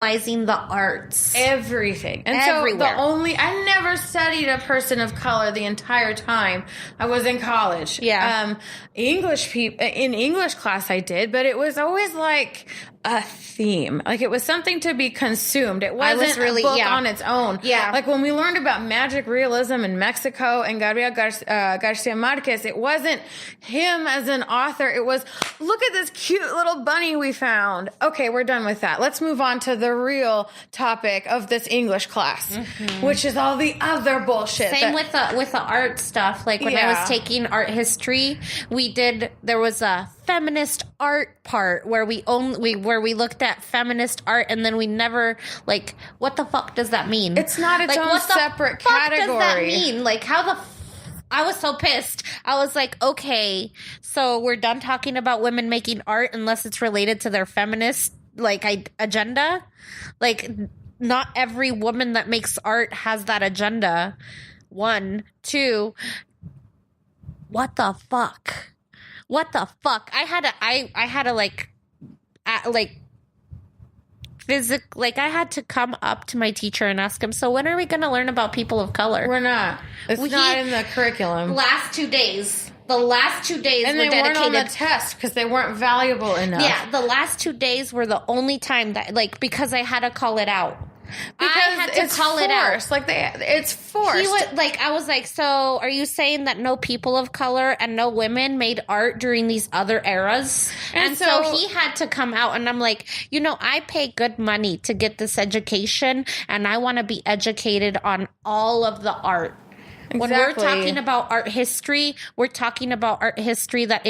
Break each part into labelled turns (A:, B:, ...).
A: analyzing the arts.
B: Everything. And
A: Everywhere.
B: so I never studied a person of color the entire time I was in college.
A: Yeah.
B: In English class I did, but it was always like a theme. Like it was something to be consumed. It wasn't a book on its own.
A: Yeah.
B: Like when we learned about magic realism in Mexico and Gabriel Garcia Marquez, it wasn't him as an author. It was, look at this cute little bunny we found. Okay, we're done with that. Let's move on to the real topic of this English class, which is all the other bullshit.
A: Same with the art stuff. Like when I was taking art history, there was a feminist art part where we looked at feminist art, and then we never, like, what the fuck does that mean?
B: It's not its own separate category.
A: What does that mean? Like, I was so pissed. I was like, okay, so we're done talking about women making art unless it's related to their feminist, like, agenda? Like, not every woman that makes art has that agenda. 1, 2, what the fuck? What the fuck? I had to come up to my teacher and ask him, so when are we going to learn about people of color?
B: We're not. It's not in the curriculum.
A: The last 2 days and
B: were
A: dedicated.
B: Weren't on the test because they weren't valuable enough.
A: Yeah, the last 2 days were the only time that, like, because I had to call it out.
B: Because
A: I had to call it out.
B: Like it's forced.
A: I was like, so are you saying that no people of color and no women made art during these other eras? And so he had to come out, and I'm like, I pay good money to get this education, and I want to be educated on all of the art. Exactly. When we're talking about art history, we're talking about art history that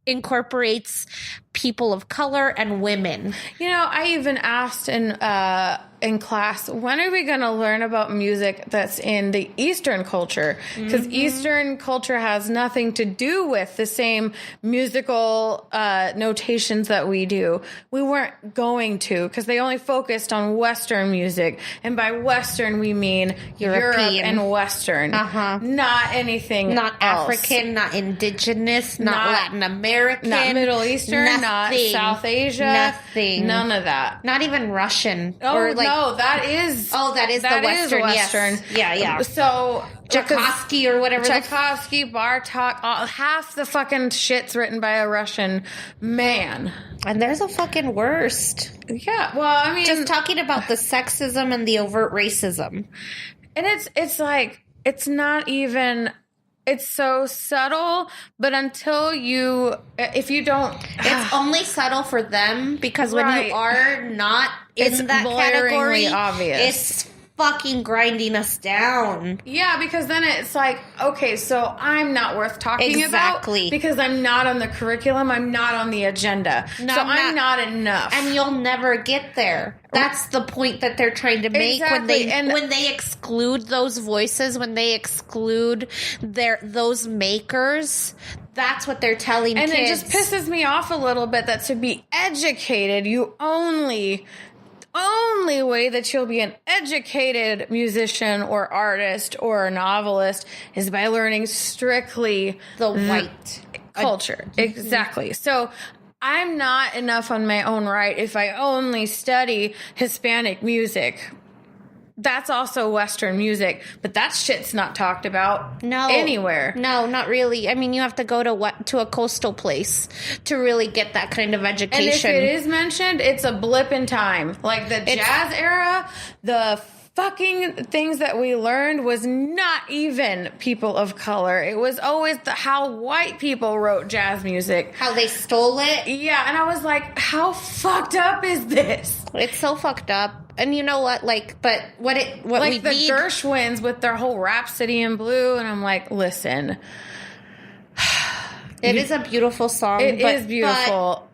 A: incorporates people of color and women.
B: I even asked in class, when are we going to learn about music that's in the Eastern culture? Because Eastern culture has nothing to do with the same musical notations that we do. We weren't going to, because they only focused on Western music. And by Western, we mean
A: European.
B: Europe and Western. Not anything
A: Not
B: else.
A: African, not indigenous, not Latin American.
B: Not Middle Eastern, not South Asia.
A: Nothing.
B: None of that.
A: Not even Russian.
B: No, that is
A: the Western.
B: Western.
A: Yes. Yeah.
B: So
A: Tchaikovsky or whatever.
B: Tchaikovsky, Bartok, half the fucking shit's written by a Russian man.
A: And there's a fucking worst.
B: Yeah. Well, I mean,
A: just talking about the sexism and the overt racism.
B: And it's like, it's not even... It's so subtle, but if you don't...
A: It's only subtle for them, because when you are not in that category,
B: obvious.
A: It's fucking grinding us down.
B: Yeah, because then it's like, okay, so I'm not worth talking about because I'm not on the curriculum, I'm not on the agenda. I'm not enough.
A: And you'll never get there. That's the point that they're trying to make when they exclude those voices, when they exclude those makers. That's what they're telling kids.
B: And it just pisses me off a little bit that to be educated, you only way that you'll be an educated musician or artist or novelist is by learning strictly
A: the white
B: culture. Exactly. So I'm not enough on my own right if I only study Hispanic music. That's also Western music, but that shit's not talked about anywhere.
A: No, not really. I mean, you have to go to a coastal place to really get that kind of education.
B: And if it is mentioned, it's a blip in time. Like the jazz era, the fucking things that we learned was not even people of color. It was always how white people wrote jazz music.
A: How they stole it.
B: Yeah, and I was like, how fucked up is this?
A: It's so fucked up. And you know what? But what we
B: the Gershwins with their whole Rhapsody in Blue, and I'm like, listen,
A: it is a beautiful song.
B: It is beautiful.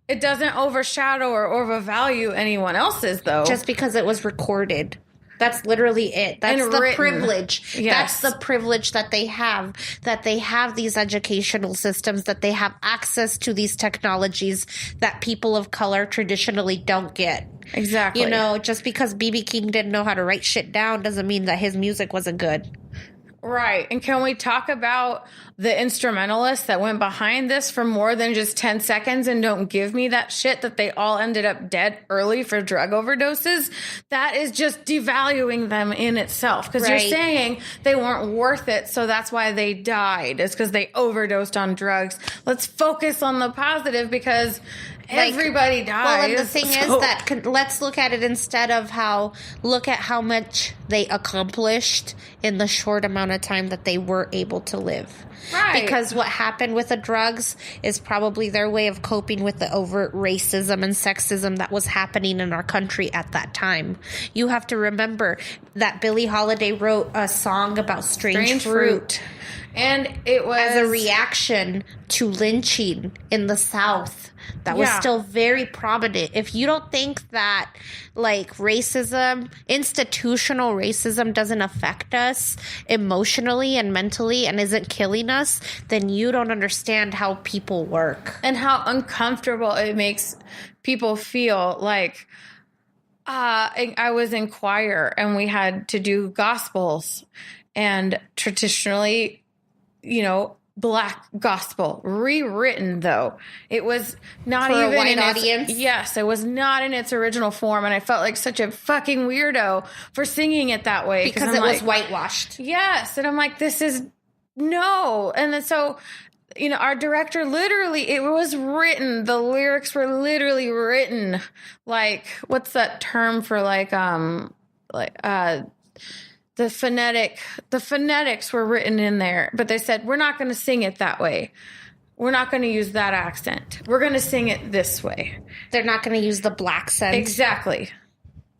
B: It doesn't overshadow or overvalue anyone else's, though.
A: Just because it was recorded. That's literally it. That's the privilege.
B: Yes.
A: That's the privilege that they have these educational systems, that they have access to these technologies that people of color traditionally don't get.
B: Exactly.
A: Just because B.B. King didn't know how to write shit down doesn't mean that his music wasn't good.
B: Right. And can we talk about the instrumentalists that went behind this for more than just 10 seconds and don't give me that shit that they all ended up dead early for drug overdoses? That is just devaluing them in itself. Because you're saying they weren't worth it, so that's why they died. It's because they overdosed on drugs. Let's focus on the positive because everybody dies.
A: Well, and the thing is that let's look at it instead of look at how much they accomplished in the short amount of time that they were able to live.
B: Right.
A: Because what happened with the drugs is probably their way of coping with the overt racism and sexism that was happening in our country at that time. You have to remember that Billie Holiday wrote a song about strange fruit.
B: And it was
A: as a reaction to lynching in the South. That was still very prominent. If you don't think that, like, racism, institutional racism doesn't affect us emotionally and mentally and isn't killing us, then you don't understand how people work.
B: And how uncomfortable it makes people feel. Like, I was in choir and we had to do gospels. And traditionally, Black gospel, rewritten though. It was not
A: for
B: even
A: a white
B: in
A: audience.
B: Yes, it was not in its original form, and I felt like such a fucking weirdo for singing it that way
A: because it was whitewashed.
B: Yes, and I'm like, this is no, and then so. Our director literally, it was written, the lyrics were literally written like, what's that term for the phonetics were written in there, but they said, we're not going to sing it that way. We're not going to use that accent. We're going to sing it this way.
A: They're not going to use the black sense.
B: Exactly.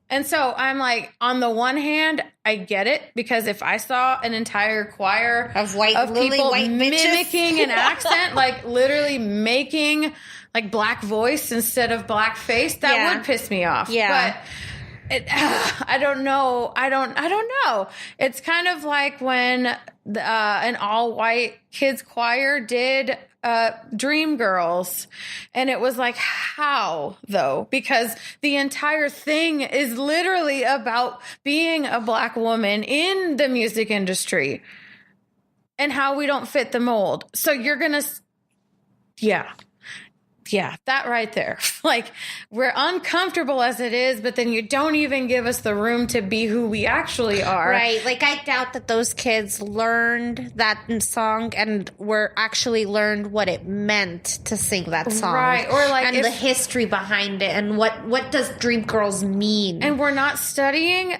B: And so I'm like, on the one hand, I get it, because if I saw an entire choir
A: of
B: people
A: white
B: mimicking an accent, like literally making like black voice instead of black face, that would piss me off.
A: Yeah.
B: But I don't know. I don't know. It's kind of like when an all-white kids choir did Dreamgirls, and it was like, how though? Because the entire thing is literally about being a Black woman in the music industry and how we don't fit the mold. So you're gonna, yeah, that right there. Like, we're uncomfortable as it is, but then you don't even give us the room to be who we actually are.
A: Right. Like, I doubt that those kids learned that song and were actually learned what it meant to sing that song.
B: Right. Or like,
A: and the history behind it and what does Dreamgirls mean.
B: And we're not studying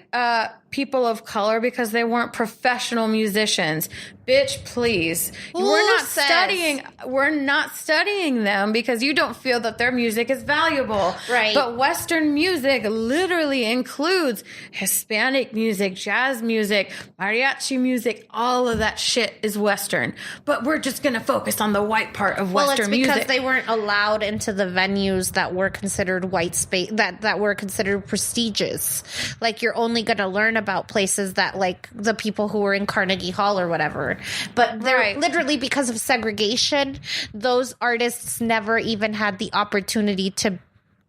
B: people of color because they weren't professional musicians. Bitch, please. We're not studying them because you don't feel that their music is valuable.
A: Right.
B: But Western music literally includes Hispanic music, jazz music, mariachi music. All of that shit is Western. But we're just going to focus on the white part of Western music.
A: Well, it's because they weren't allowed into the venues that were considered white space, that were considered prestigious. Like, you're only going to learn about places that, like, the people who were in Carnegie Hall or whatever. But they're literally, because of segregation, those artists never even had the opportunity to,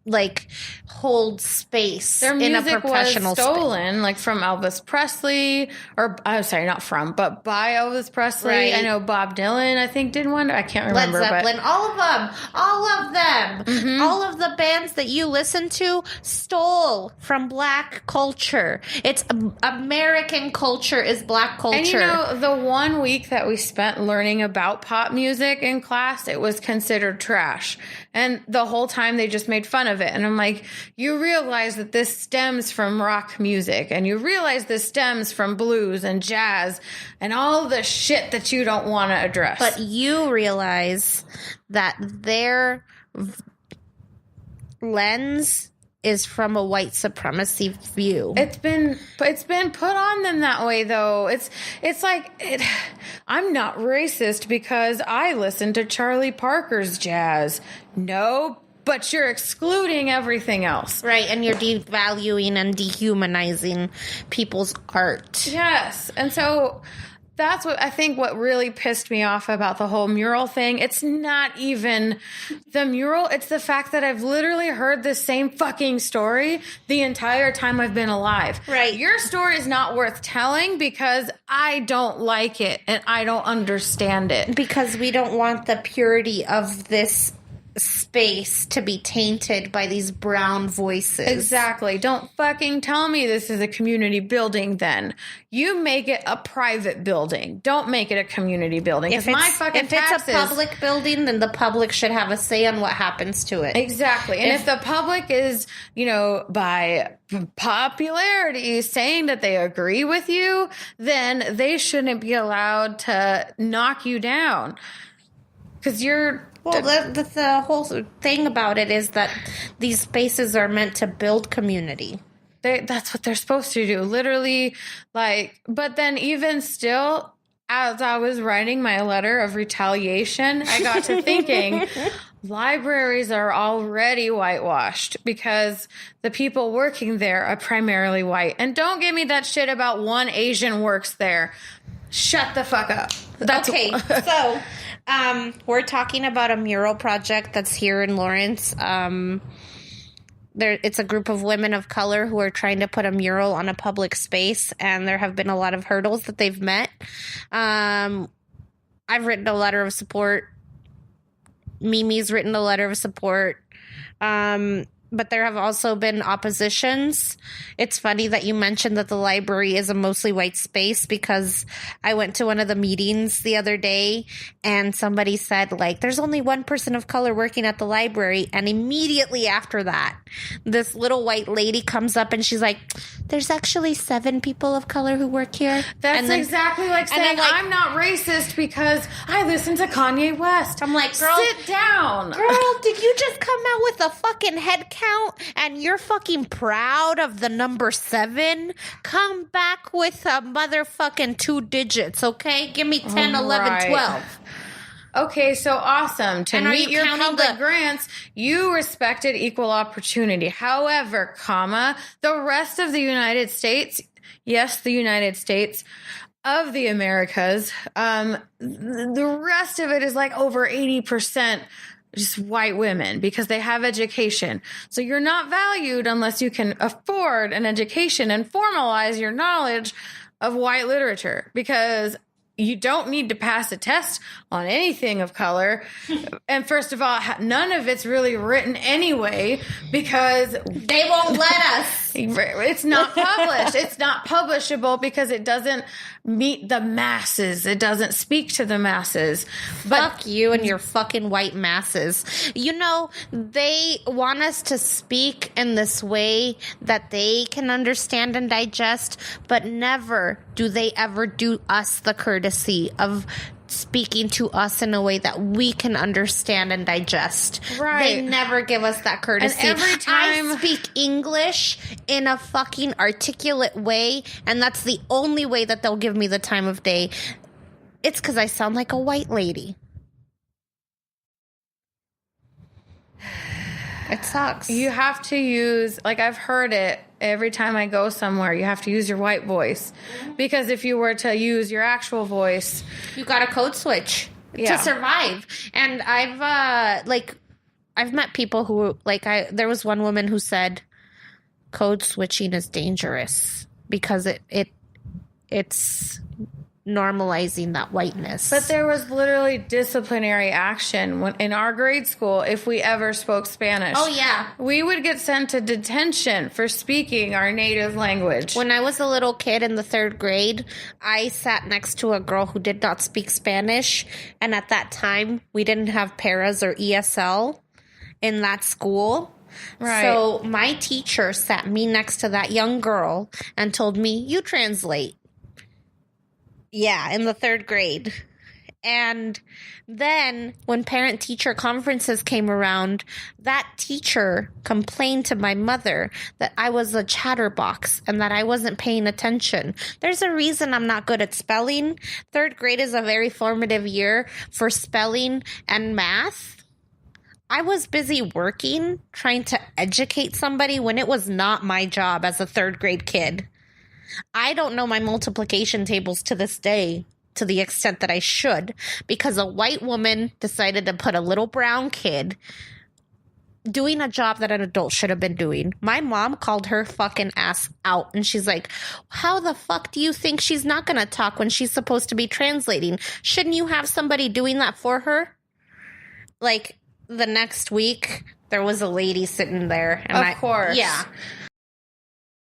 A: like, hold space
B: in a professional
A: was
B: stolen, like from Elvis Presley, or I'm sorry, not from, but by Elvis Presley.
A: Right.
B: I know Bob Dylan, I think, did one. I can't remember.
A: Led Zeppelin, all of them,
B: Mm-hmm.
A: all of the bands that you listen to stole from Black culture. It's American culture is Black culture.
B: And the 1 week that we spent learning about pop music in class, it was considered trash. And the whole time they just made fun of it. And I'm like, you realize that this stems from rock music, and you realize this stems from blues and jazz and all the shit that you don't want to address.
A: But you realize that their lens is from a white supremacy view.
B: It's been put on them that way, though. It's like, I'm not racist because I listen to Charlie Parker's jazz. No, but you're excluding everything else.
A: Right, and you're devaluing and dehumanizing people's art.
B: Yes, and so that's what I think what really pissed me off about the whole mural thing. It's not even the mural. It's the fact that I've literally heard the same fucking story the entire time I've been alive.
A: Right.
B: Your story is not worth telling because I don't like it and I don't understand it.
A: Because we don't want the purity of this space to be tainted by these brown voices.
B: Exactly. Don't fucking tell me this is a community building then. You make it a private building. Don't make it a community building.
A: If it's a public building, then the public should have a say on what happens to it.
B: Exactly. And if the public is, by popularity saying that they agree with you, then they shouldn't be allowed to knock you down. Because you're...
A: Well, the whole thing about it is that these spaces are meant to build community.
B: That's what they're supposed to do. Literally, but then even still, as I was writing my letter of retaliation, I got to thinking, libraries are already whitewashed because the people working there are primarily white. And don't give me that shit about one Asian works there. Shut the fuck up.
A: Okay, so... we're talking about a mural project that's here in Lawrence. It's a group of women of color who are trying to put a mural on a public space, and there have been a lot of hurdles that they've met. I've written a letter of support. Mimi's written a letter of support. But there have also been oppositions. It's funny that you mentioned that the library is a mostly white space because I went to one of the meetings the other day and somebody said, there's only one person of color working at the library. And immediately after that, this little white lady comes up and she's like, there's actually 7 people of color who work here.
B: That's exactly like saying, I'm not racist because I listen to Kanye West.
A: I'm like, girl,
B: sit down.
A: Girl, did you just come out with a fucking head count and you're fucking proud of the number 7? Come back with a motherfucking 2 digits, okay? Give me 10, 11, 12.
B: Okay, so awesome. To meet your public
A: the
B: grants, you respected equal opportunity. However, the rest of the United States, yes, the United States of the Americas, the rest of it is over 80% just white women because they have education. So you're not valued unless you can afford an education and formalize your knowledge of white literature because you don't need to pass a test on anything of color. And first of all, none of it's really written anyway because
A: they won't let us.
B: It's not published. It's not publishable because it doesn't meet the masses. It doesn't speak to the masses.
A: Fuck you and your fucking white masses. They want us to speak in this way that they can understand and digest, but never do they ever do us the courtesy of speaking to us in a way that we can understand and digest.
B: Right.
A: They never give us that courtesy.
B: And every time
A: I speak English in a fucking articulate way, and that's the only way that they'll give me the time of day. It's because I sound like a white lady. It sucks.
B: You have to use, I've heard it every time I go somewhere, you have to use your white voice. Because if you were to use your actual voice...
A: You got to code switch to survive. And I've met people who, there was one woman who said code switching is dangerous because it's normalizing that whiteness.
B: But there was literally disciplinary action in our grade school if we ever spoke Spanish.
A: Oh, yeah.
B: We would get sent to detention for speaking our native language.
A: When I was a little kid in the 3rd grade, I sat next to a girl who did not speak Spanish. And at that time, we didn't have paras or ESL in that school.
B: Right.
A: So my teacher sat me next to that young girl and told me, you translate. Yeah, in the 3rd grade. And then when parent-teacher conferences came around, that teacher complained to my mother that I was a chatterbox and that I wasn't paying attention. There's a reason I'm not good at spelling. 3rd grade is a very formative year for spelling and math. I was busy working, trying to educate somebody when it was not my job as a 3rd grade kid. I don't know my multiplication tables to this day. to the extent that I should, because a white woman decided to put a little brown kid doing a job that an adult should have been doing. My mom called her fucking ass out, and she's like, how the fuck do you think she's not going to talk when she's supposed to be translating? Shouldn't you have somebody doing that for her? Like, the next week, there was a lady sitting there. And
B: of course.
A: Yeah.